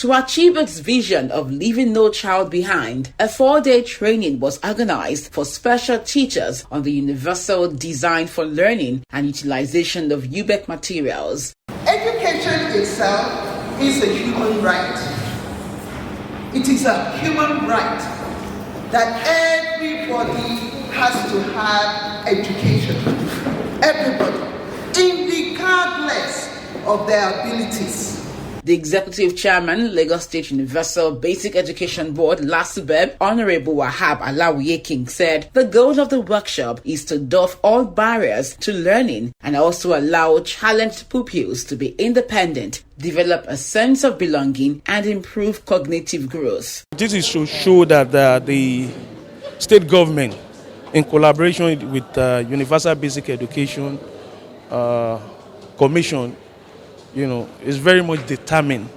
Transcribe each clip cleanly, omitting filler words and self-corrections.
To achieve its vision of leaving no child behind, a 4-day training was organized for special teachers on the universal design for learning and utilization of Ubec materials. Education itself is a human right. It is a human right that everybody has to have education. Everybody, regardless of their abilities. The Executive Chairman, Lagos State Universal Basic Education Board, Lasubeb, Honorable Wahab Alawiye King, said the goal of the workshop is to doff all barriers to learning and also allow challenged pupils to be independent, develop a sense of belonging, and improve cognitive growth. This is to show that the state government, in collaboration with Universal Basic Education Commission, is very much determined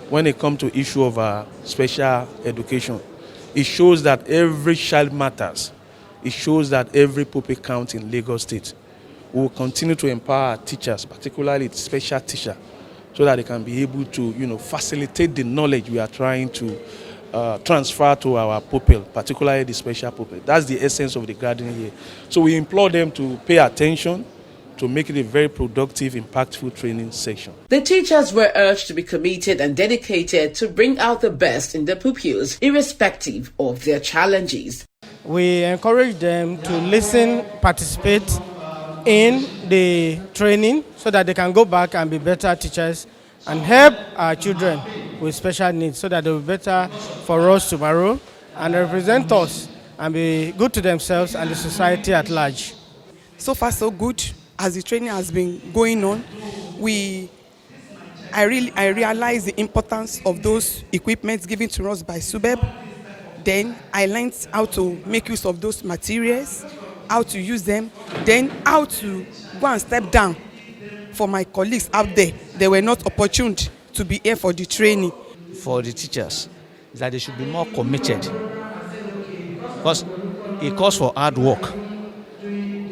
when it comes to issue of special education. It shows that every child matters. It shows that every pupil counts in Lagos State. We will continue to empower our teachers, particularly special teachers, so that they can be able to, facilitate the knowledge we are trying to transfer to our pupil, particularly the special pupil. That's the essence of the gathering here. So we implore them to pay attention, to make it a very productive, impactful training session. The teachers were urged to be committed and dedicated to bring out the best in the pupils, irrespective of their challenges. We encourage them to listen, participate in the training so that they can go back and be better teachers and help our children with special needs so that they will be better for us tomorrow and represent us and be good to themselves and the society at large. So far, so good. As the training has been going on, I realized the importance of those equipments given to us by Subeb. Then I learned how to make use of those materials, how to use them, then how to go and step down. For my colleagues out there, they were not opportune to be here for the training. For the teachers, is that they should be more committed, because it calls for hard work.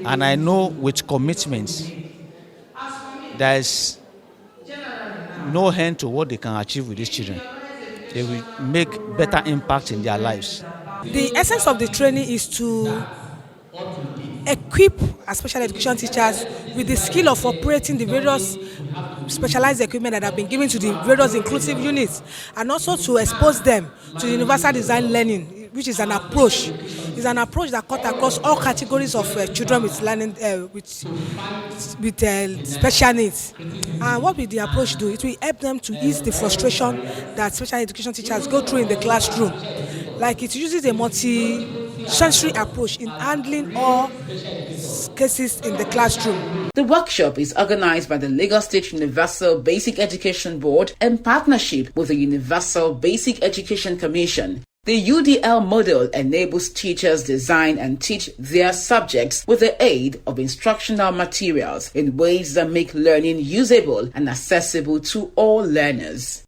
And I know with commitments, there is no end to what they can achieve with these children. They will make better impact in their lives. The essence of the training is to equip our special education teachers with the skill of operating the various specialized equipment that have been given to the various inclusive units, and also to expose them to universal design learning, which is an approach. It's an approach that cuts across all categories of children with learning with special needs. And what will the approach do? It will help them to ease the frustration that special education teachers go through in the classroom. Like, it uses a multi-sensory approach in handling all cases in the classroom. The workshop is organized by the Lagos State Universal Basic Education Board in partnership with the Universal Basic Education Commission. The UDL model enables teachers design and teach their subjects with the aid of instructional materials in ways that make learning usable and accessible to all learners.